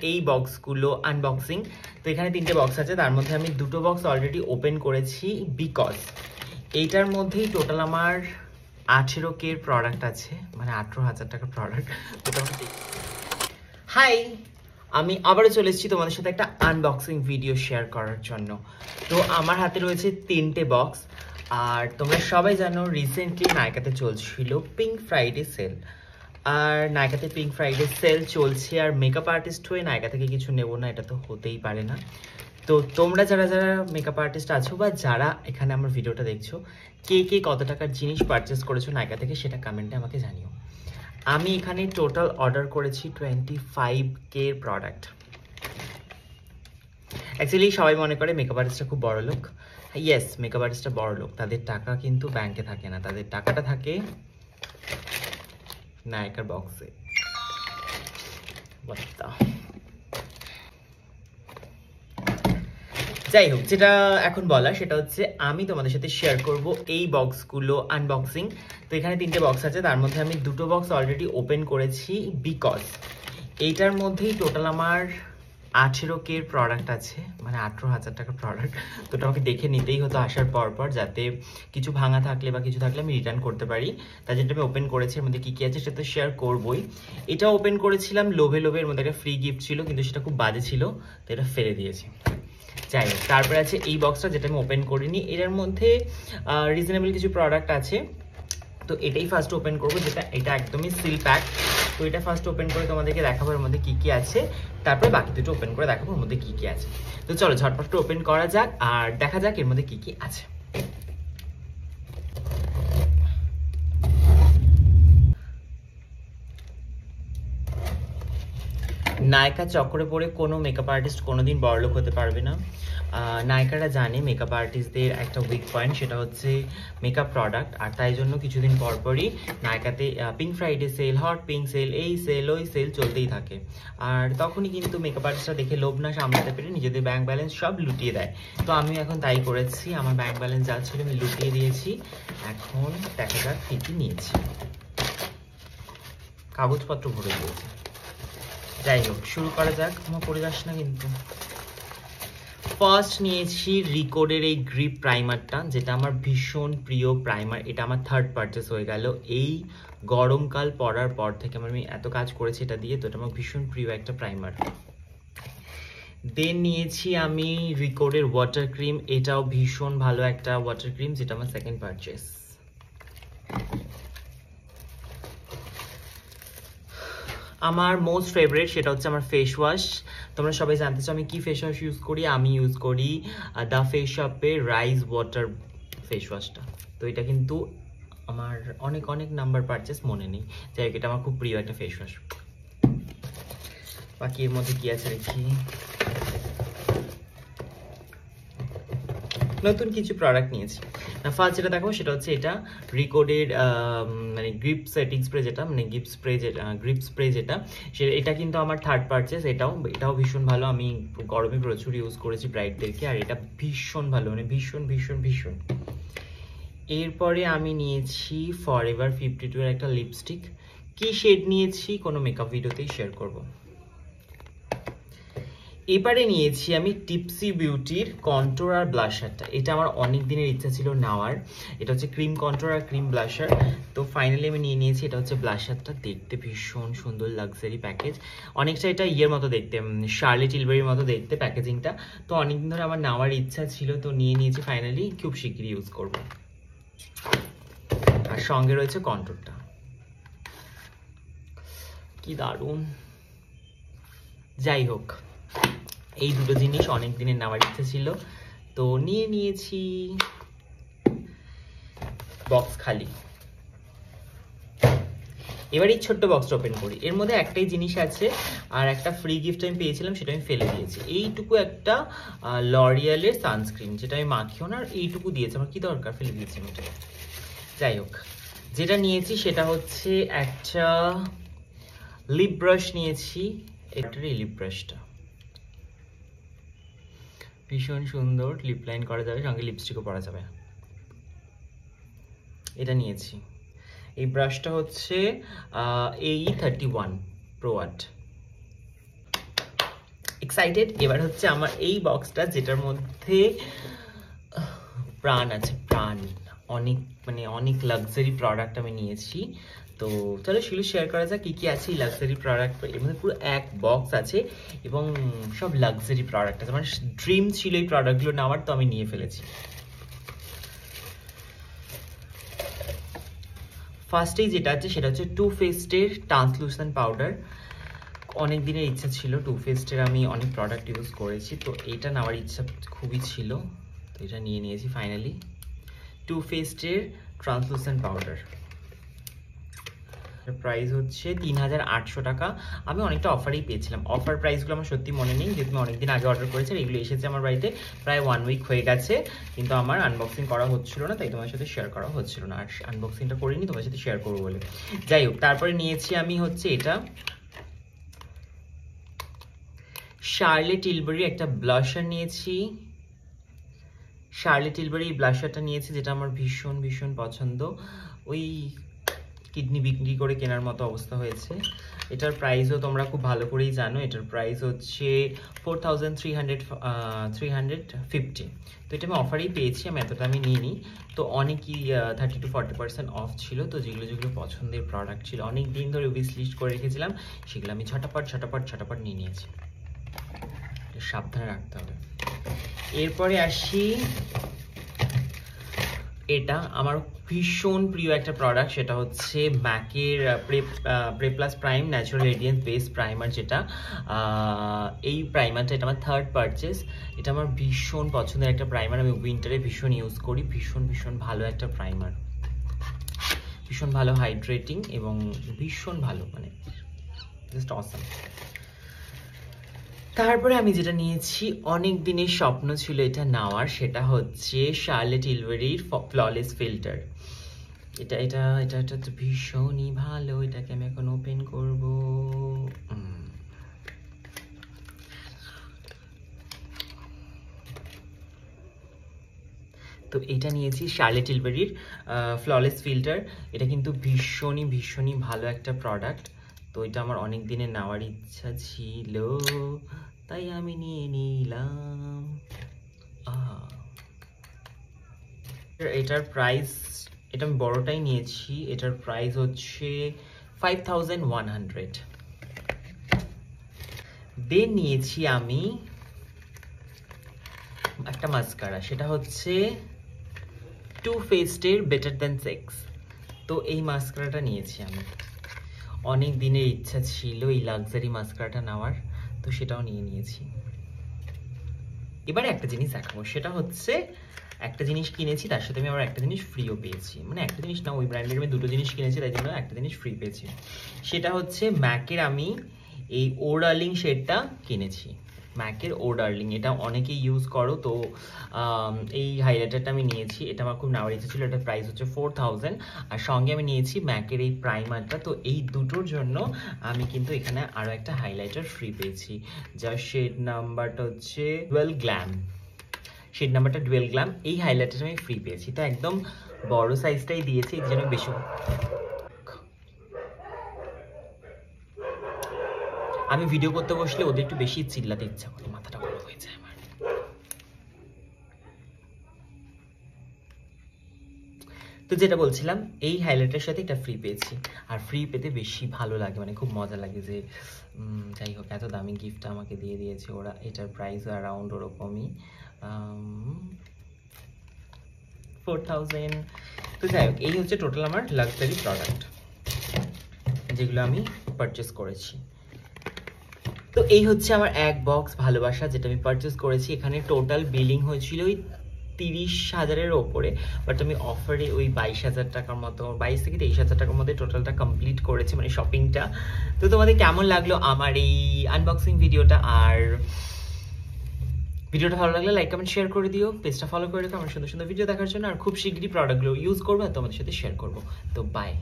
এই বক্সগুলো আনবক্সিং। তো এখানে তিনটে বক্স আছে, তার মধ্যে আমি দুটো বক্স অলরেডি ওপেন করেছি বিকজ এইটার মধ্যেই টোটাল আমার 18K প্রোডাক্ট আছে, মানে 18,000 টাকার প্রোডাক্ট। হাই, আমি আবারও চলে এসেছি তোমাদের সাথে একটা আনবক্সিং ভিডিও শেয়ার করার জন্য। তো আমার হাতে রয়েছে তিনটে বক্স। আর তোমরা সবাই জানো রিসেন্টলি নাইকাতে চলছিল পিঙ্ক ফ্রাইডে সেল। আর নাইকাতে পিঙ্ক ফ্রাইডে সেল চলছে, আর মেকআপ আর্টিস্ট হয়ে নাইকা থেকে কিছু নেব না, এটা তো হতেই পারে না। তো তোমরা যারা যারা মেকআপ আর্টিস্ট আছো বা যারা এখানে আমার ভিডিওটা দেখছো, কে কে কত টাকার জিনিস পারচেস করেছো নাইকা থেকে সেটা কমেন্টে আমাকে জানিও। আমি এখানে টোটাল অর্ডার করেছি 25K প্রোডাক্ট। অ্যাকচুয়ালি সবাই মনে করে মেকআপ আর্টিস্টটা খুব বড় লোক। ইয়েস, মেকআপ আর্টিস্টটা বড় লোক, তাদের টাকা কিন্তু ব্যাংকে থাকে না, তাদের টাকাটা থাকে নায়িকার বক্সে। যাই হোক, যেটা এখন বলা সেটা হচ্ছে আমি তোমাদের সাথে শেয়ার করব এই বক্সগুলো আনবক্সিং। তো এখানে তিনটে বক্স আছে, তার মধ্যে আমি দুটো বক্স অলরেডি ওপেন করেছি বিকজ এইটার মধ্যেই টোটাল আমার 18K প্রোডাক্ট আছে, মানে 18,000 টাকার প্রোডাক্ট। তো ওটা আমাকে দেখে নিতেই হতো আসার পর পর, যাতে কিছু ভাঙা থাকলে বা কিছু থাকলে আমি রিটার্ন করতে পারি। তাই জন্য আমি ওপেন করেছি, এর মধ্যে কী কী আছে সেটা তো শেয়ার করবোই। এটা ওপেন করেছিলাম লোভে লোভে, এর মধ্যে একটা ফ্রি গিফট ছিল, কিন্তু সেটা খুব বাজে ছিল, তো এটা ফেলে দিয়েছি। যাই হোক, তারপরে আছে এই বক্সটা যেটা আমি ওপেন করিনি। এটার মধ্যে রিজনেবল কিছু প্রোডাক্ট আছে, তো এটাই ফার্স্ট ওপেন করবো, যেটা এটা একদমই সিল প্যাক। তো এটা ফার্স্ট ওপেন করে তোমাদেরকে দেখাবো এর মধ্যে কী কী আছে, তারপরে বাকি দুটো ওপেন করে দেখাবো এর মধ্যে কী কী আছে। তো চলো ঝটপট ওপেন করা যাক আর দেখা যাক এর মধ্যে কী কী আছে। নায়িকা চক্করে পড়ে কোনো মেকআপ আর্টিস্ট কোনোদিন বড়লোক হতে পারবে না। নায়িকারা জানে মেকআপ আর্টিস্টদের একটা উইক পয়েন্ট, সেটা হচ্ছে মেকআপ প্রোডাক্ট। আর তাই জন্য কিছুদিন পরপরই নায়িকাতে pink Friday sale, hot pink sale, এই সেল ওই সেল চলতেই থাকে। আর তখনই কিন্তু মেকআপ আর্টিস্টরা দেখে লোভ না সামলাতে পেরে নিজেদের ব্যাংক ব্যালেন্স সব লুটিয়ে দেয়। তো আমি এখন তাই করেছি, আমার ব্যাংক ব্যালেন্স যা ছিল আমি লুটিয়ে দিয়েছি। এখন দেখা যাক কী কী নিয়েছি, কাগজপত্র ভরে দিয়েছি। যাই হোক, শুরু করা যাক। আমার পড়ে যাস না কিন্তু। ফার্স্ট নিয়েছি রিকোডের এই গ্রিপ প্রাইমারটা, যেটা আমার ভীষণ প্রিয় প্রাইমার। এটা আমার থার্ড পারচেস হয়ে গেল এই গরমকাল পড়ার পর থেকে। আমি এত কাজ করেছি এটা দিয়ে, তো এটা আমার ভীষণ প্রিয় একটা প্রাইমার। দেন নিয়েছি আমি রিকোডের ওয়াটার ক্রিম, এটাও ভীষণ ভালো একটা ওয়াটার ক্রিম, যেটা আমার সেকেন্ড পারচেস। আমার মোস্ট ফেভারিট সেটা হচ্ছে আমার ফেস ওয়াশ। তোমরা সবাই জানতে চাও আমি কি ফেস ওয়াশ ইউজ করি। আমি ইউজ করি দ্য ফেস শপের রাইস ওয়াটার ফেস ওয়াশটা। তো এটা কিন্তু আমার অনেক অনেক নাম্বার পারচেস মনে নেই, যাই হোক এটা আমার খুব প্রিয় একটা ফেস ওয়াশ। বাকি এর মধ্যে কি আছে দেখি। নতুন কিছু প্রোডাক্ট নিয়েছি। ফার্স্ট যেটা দেখাবো সেটা হচ্ছে এটা রিকোডের মানে গ্রিপ সেটিং স্প্রে, যেটা মানে গ্রিপ স্প্রে যেটা, এটা কিন্তু আমার থার্ড পারচেস। এটাও ভীষণ ভালো, আমি গরমে প্রচুর ইউজ করেছি ব্রাইটদেরকে, আর এটা ভীষণ ভালো, মানে ভীষণ ভীষণ ভীষণ। এরপরে আমি নিয়েছি ফরএভার 52 এর একটা লিপস্টিক। কি শেড নিয়েছি কোনো মেকআপ ভিডিওতেই শেয়ার করব। এবারে নিয়েছি আমি টিপসি বিউটির কন্ট্রোর আর ব্লাশারটা। এটা আমার অনেক দিনের ইচ্ছা ছিল নেওয়ার। এটা হচ্ছে ক্রিম কন্ট্রোর আর ক্রিম ব্লাশার। তো ফাইনালি আমি নিয়ে নিয়েছি। এটা হচ্ছে ব্লাশারটা, দেখতে ভীষণ সুন্দর লাক্সারি প্যাকেজ, অনেকটা এটা ইয়ের মতো দেখতে, শার্লি টিলবারির মতো দেখতে প্যাকেজিংটা। তো অনেকদিন ধরে আমার নেওয়ার ইচ্ছা ছিল, তো নিয়ে নিয়েছি ফাইনালি, খুব শিগগিরই ইউজ করব। আর সঙ্গে রয়েছে কন্ট্রোরটা, কি দারুণ। যাই হোক, এই দুটো জিনিস অনেক দিনের নেওয়ার ইচ্ছে ছিল, তো নিয়ে নিয়েছি। বক্স খালি। এবার এই ছোট্ট বক্সটা ওপেন করি। এর মধ্যে একটাই জিনিস আছে, আর একটা ফ্রি গিফট আমি পেয়েছিলাম, সেটা আমি ফেলে দিয়েছি। এইটুকু একটা লরিয়ালের সানস্ক্রিন, যেটা আমি মাখিও না, আর এইটুকু দিয়েছে, আমার কি দরকার, ফেলে দিয়েছি আমি। যাই হোক, যেটা নিয়েছি সেটা হচ্ছে একটা লিপ ব্রাশ নিয়েছি। এটার এই লিপ ব্রাশটা ভীষণ সুন্দর, লিপ লাইন করা যাবে, সঙ্গে লিপস্টিকও পরা যাবে। এটা নিয়েছি। এই ব্রাশটা হচ্ছে AE31 Pro Art। এক্সাইটেড। এবার হচ্ছে আমার এই বক্সটা, যেটার মধ্যে প্রাণ আছে, প্রাণ, অনেক মানে অনেক লাক্সারি প্রোডাক্ট আমি নিয়েছি। তো চলো সেগুলো শেয়ার করা যাক কি কি আছে এই লাক্সারি প্রোডাক্ট। এর মধ্যে পুরো এক বক্স আছে এবং সব লাক্সারি প্রোডাক্ট আছে। আমার ড্রিম ছিল এই প্রোডাক্টগুলো নেওয়ার, তো আমি নিয়ে ফেলেছি। ফার্স্টেই যেটা আছে সেটা হচ্ছে টু ফেস্টের ট্রান্সলুসেন্ট পাউডার। অনেক দিনের ইচ্ছা ছিল, টু ফেস্টের আমি অনেক প্রোডাক্ট ইউজ করেছি, তো এটা নেওয়ার ইচ্ছা খুবই ছিল, তো এটা নিয়ে নিয়েছি ফাইনালি। টু ফেস্টের ট্রান্সলুসেন্ট পাউডার, প্রাইস হচ্ছে 3800 টাকা। আমি অনেকটা অফারেই পেয়েছিলাম। অফার প্রাইসগুলো আমার সত্যি মনে নেই, যেহেতু আমি অনেকদিন আগে অর্ডার করেছি। এগুলো এসেছে আমার বাড়িতে প্রায় 1 উইক হয়ে গেছে, কিন্তু আমার আনবক্সিং করা হচ্ছিল না, তাই তোমার সাথে শেয়ার করা হচ্ছিল না। আর আনবক্সিংটা করিনি তোমার সাথে শেয়ার করবো বলে। যাই হোক, তারপরে নিয়েছি আমি হচ্ছে এটা শার্লেট টিলবারি একটা ব্লাশার নিয়েছি। শার্লেট টিলবারি এই ব্লাশারটা নিয়েছি, যেটা আমার ভীষণ ভীষণ পছন্দ। ওই কিডনি বিক্রি করে কেনার মতো অবস্থা হয়েছে। এটার প্রাইসও তোমরা খুব ভালো করেই জানো। এটার প্রাইস হচ্ছে 4350। তো এটা আমি অফারেই পেয়েছি, আমি এতটা আমি নিইনি। তো অনেকই 30 to 40% অফ ছিল। তো যেগুলো যেগুলো পছন্দের প্রোডাক্ট ছিল, অনেক দিন ধরে উইশ লিস্ট করে রেখেছিলাম, সেগুলো আমি ছটাপট নিয়ে নিয়েছি। সাবধানে রাখতে হবে। এরপরে আসি, এটা আমার ভীষণ প্রিয় একটা প্রোডাক্ট, সেটা হচ্ছে ম্যাকের prep plus prime natural radiance base primer. যেটা এই প্রাইমারটা, এটা আমার থার্ড পারচেস। এটা আমার ভীষণ পছন্দের একটা প্রাইমার, আমি উইন্টারে ভীষণ ইউজ করি। ভীষণ ভালো একটা প্রাইমার, ভীষণ ভালো হাইড্রেটিং এবং ভীষণ ভালো, মানে জাস্ট অসাম। তারপরে আমি যেটা নিয়েছি, অনেক দিনের স্বপ্ন ছিল এটা নেওয়ার, সেটা হচ্ছে শার্লেট টিলবারির ফ্ললেস ফিল্টার। এটা তো ভীষণই ভালো। এটাকে আমি এখন ওপেন করব। তো এটা নিয়েছি শার্লেট টিলবারির ফ্ললেস ফিল্টার। এটা কিন্তু ভীষণই ভালো একটা প্রোডাক্ট। তো এটা আমার অনেক দিনের নেওয়ার ইচ্ছা ছিল, তাই আমি নিয়ে নিলাম। এটার প্রাইস, এটা আমি বড়টাই নিয়েছি, এটার প্রাইস হচ্ছে 5100। দেন নিয়েছি আমি একটা মাস্কারা, সেটা হচ্ছে টু ফেস্টের বেটার দ্যান সেক্স। তো এই মাস্কারাটা নিয়েছি আমি, অনেক দিনের ইচ্ছা ছিল এই লাক্সারি মাস্কারাটা নেওয়ার, তো সেটাও নিয়ে নিয়েছি। এবারে একটা জিনিস দেখাবো, সেটা হচ্ছে একটা জিনিস কিনেছি, তার সাথে আমি আবার একটা জিনিস ফ্রিও পেয়েছি। মানে একটা জিনিস না, ওই ব্র্যান্ডের আমি দুটো জিনিস কিনেছি, তাই জন্য একটা জিনিস ফ্রি পেয়েছি। সেটা হচ্ছে ম্যাকের আমি এই ও ডার্লিং শেডটা কিনেছি। ম্যাকের ও ডার্লিং, এটা অনেকেই ইউজ করো। তো এই হাইলাইটারটা আমি নিয়েছি, এটা আমার খুব নেওয়ার ইচ্ছে ছিল। এটার প্রাইস হচ্ছে 4000। আর সঙ্গে আমি নিয়েছি ম্যাকের এই প্রাইমারটা। তো এই দুটোর জন্য আমি কিন্তু এখানে আরও একটা হাইলাইটার ফ্রি পেয়েছি, যার শেড নাম্বারটা হচ্ছে ডুয়েল গ্ল্যাম। শেড নাম্বারটা ডুয়েল গ্ল্যাম। এই হাইলাইটারটা আমি ফ্রি পেয়েছি। তো একদম বড় সাইজটাই দিয়েছি, এই জন্য বেশি। আমি ভিডিও করতে বসলে ওদের একটু বেশি চিল্লাতে ইচ্ছা করে, মাথাটা গরম হয়ে যায় আমার। তো যেটা বলছিলাম, এই হাইলাইটারের সাথে এটা ফ্রি পেয়েছি। আর ফ্রি পেতে বেশি ভালো লাগে, মানে খুব মজা লাগে যে যাই হোক, এত দামি গিফটটা আমাকে দিয়ে দিয়েছে ওরা। এটার প্রাইস অ্যারাউন্ড ওরকমই 4000। তো যাই হোক, এই হচ্ছে টোটাল আমার লাক্সারি প্রোডাক্ট যেগুলো আমি পারচেস করেছি। তো এই হচ্ছে আমার এক বক্স ভালোবাসা, যেটা আমি পারচেস করেছি। এখানে টোটাল বিলিং হয়েছিল ওই 30,000-এর ওপরে, বাট আমি অফারে ওই 22,000 টাকার মতো, 22 থেকে 23,000 টাকার মধ্যে টোটালটা কমপ্লিট করেছি, মানে শপিংটা। তো তোমাদের কেমন লাগলো আমার এই আনবক্সিং ভিডিওটা? আর ভিডিওটা ভালো লাগলে লাইক কমেন্ট শেয়ার করে দিও, পেজটা ফলো করে রেখো আমার সুন্দর সুন্দর ভিডিও দেখার জন্য। আর খুব শীঘ্রই প্রোডাক্টগুলো ইউজ করবো আর তোমাদের সাথে শেয়ার করবো। তো বাই।